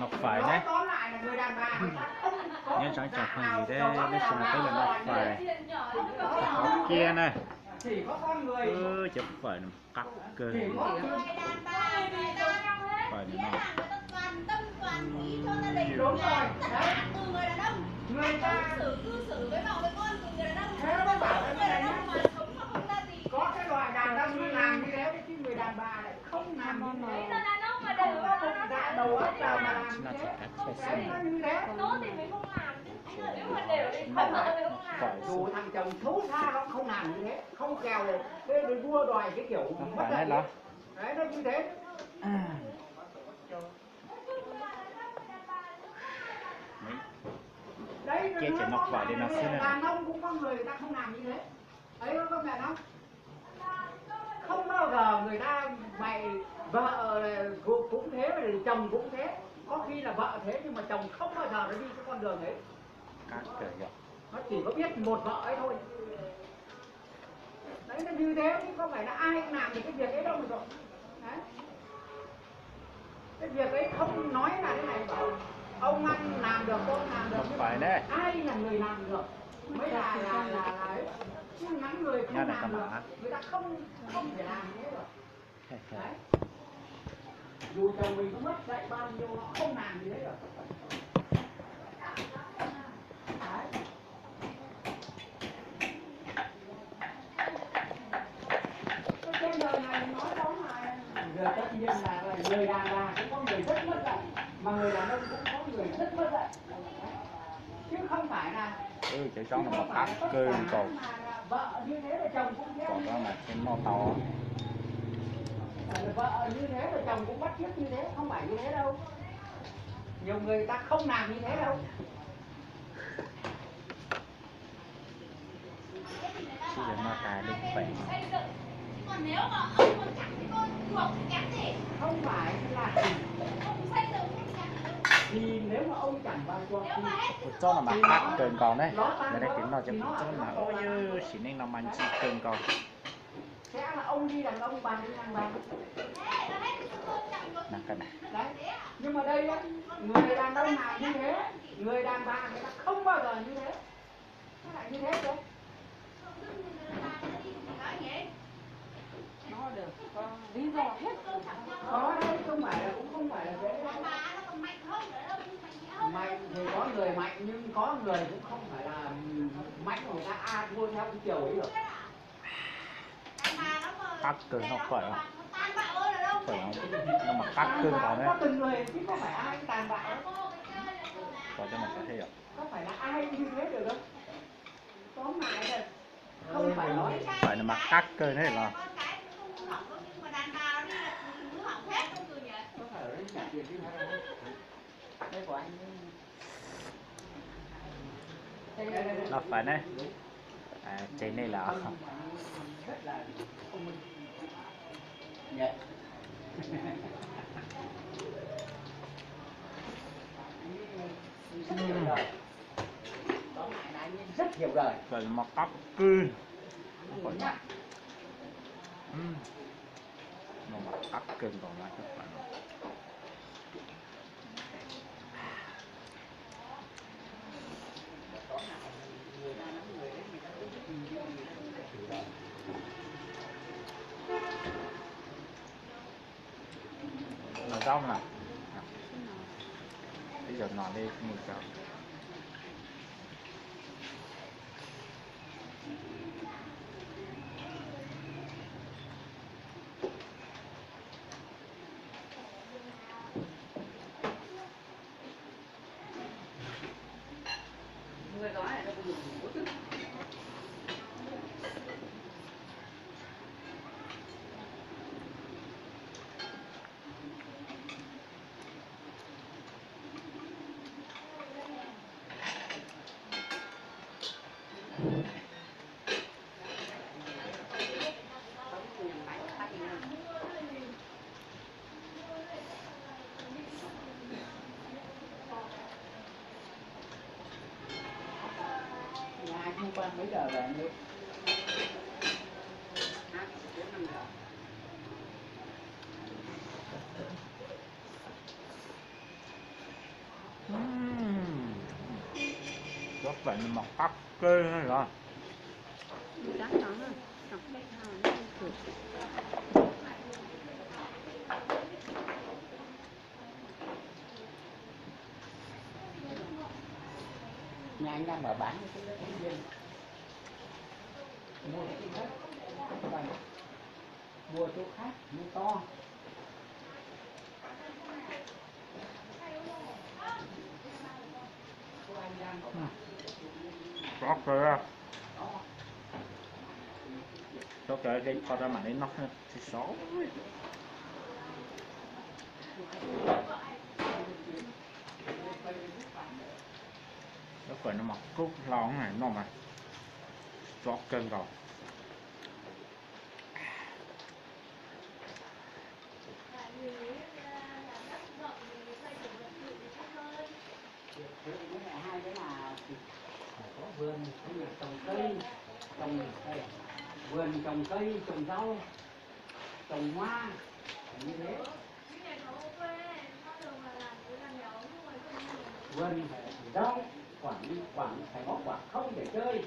Ngọc phải đấy. Nhưng chẳng chẳng phải gì đấy, đây chỉ là cái là ngọc phải. Có kia này. Chứ phải là cắt cơ. Phải là nó. Người ta cư xử với vợ với con của người đàn ông, thế nó bảo người đàn ông mà sống mà không ra gì. Có cái loại đàn ông làm như thế chứ người đàn bà lại không làm như thế. Là đàn ông mà đừng có bụng dạ đầu óc nào mà làm Nó chỉ cắt như xe thế. xinh. Nó như thế. nó thì mình không làm chứ. Nếu mà đều thì không vợ thì không làm. Phải Dù thằng chồng xấu xa nó không làm như thế, không kèo thế để vua đòi cái kiểu mất phải đấy. đó. Đấy nó như thế. Đấy Kia chỉ mặc vải để nó xinh này. đàn ông cũng có người ta không làm như thế. Ấy nó có mẹ không? Không bao giờ người ta mày vợ cũng thế mà chồng cũng thế. Có khi là vợ thế nhưng mà chồng không bao giờ nó đi cái con đường ấy. Cắt cơ rồi. Nó chỉ có biết một vợ ấy thôi. Đấy nó như thế chứ không phải là ai cũng làm được cái việc ấy đâu mà rồi. Đấy. Cái việc ấy không nói là cái này bảo ông anh làm được, con làm được. Không phải đấy. Ai là người làm được mới là ấy. Chứ ngắn người không làm được. Người ta không thể làm thế được. Đấy. Dù chồng mình có mất dạy bao nhiêu họ không làm như thế được. Đấy. Cái trên đời này nói đó mà giờ tất nhiên là người đàn bà cũng có người rất mất dạy, mà người đàn ông cũng có người rất mất dạy. Chứ không phải là Chứ con là một cắt cơ còn. vợ như thế là chồng cũng thế. Còn đó là cái mo to. Vợ như thế là chồng cũng bắt chước như thế, không phải như thế đâu. Nhiều người ta không làm như thế đâu. Chỉ là nó tài được khỏe. Còn nếu mà ông còn chẳng thì con chuộc thì kém gì. Không phải là Ông xây dựng không kém. thì nếu mà ông chẳng vào cuộc Nếu mà hết Một chỗ là mà cắt cơn còn đấy. Để đây kiếm nó cho một chỗ là ôi như chỉ nên làm ăn chi cơn còn. sẽ là ông đi đàn ông bàn đi đàn bà. Là cái này. Đấy. Nhưng mà đây á, người đàn ông nào như thế, người đàn bà người ta không bao giờ như thế. Nó lại như thế chứ. nó được có lý do hết. Có đấy, không phải là cũng không phải là dễ. Đàn bà nó còn mạnh hơn nữa đâu, mạnh hơn. Mạnh thì có người mạnh nhưng có người cũng không phải là mạnh của người ta thôi theo cái chiều ấy được. Cắt cơn nó khỏe không? Tàn bạo hơn ở đâu. Khỏe không? Nhưng mà cắt cơn còn đấy. Có từng người chứ không phải ai cũng tàn bạo. Có cho một cái thế ạ. Có phải là ai như thế được đâu. Tóm lại là không phải nói. Phải là mà cắt cơn đấy là. Con cái cũng không hỏng đâu, nhưng mà đàn bà nó đi là thứ hỏng hết không từ nhỉ. Có phải là trả tiền chứ hay không? Đây của anh. Là phải đấy. Trên đây là Rất là thông minh. Dạ. Rất hiểu đời. Tóm lại là anh rất hiểu đời. phải mà cắt cơn. Còn nhá. nó mà cắt cơn còn lại các bạn. Nó rong nào. Bây giờ nó lên một giờ. Người nói là nó dùng vô thức. Nhà không quan mấy giờ về nữa. vậy mà cắt cơ hay là chắc chắn rồi đọc cái thao nó không được nhà anh đang mở bán cái đất công viên mua cái đất và mua chỗ khác mua to có cơ có cơ cái con ra mà lấy nóc thì xấu nó phải nó mặc cúc lóng này nó mà rót cơn rồi hai cái là có vườn trồng cây trồng cây vườn trồng cây trồng rau trồng hoa như thế vườn phải rau quản phải có quả không để chơi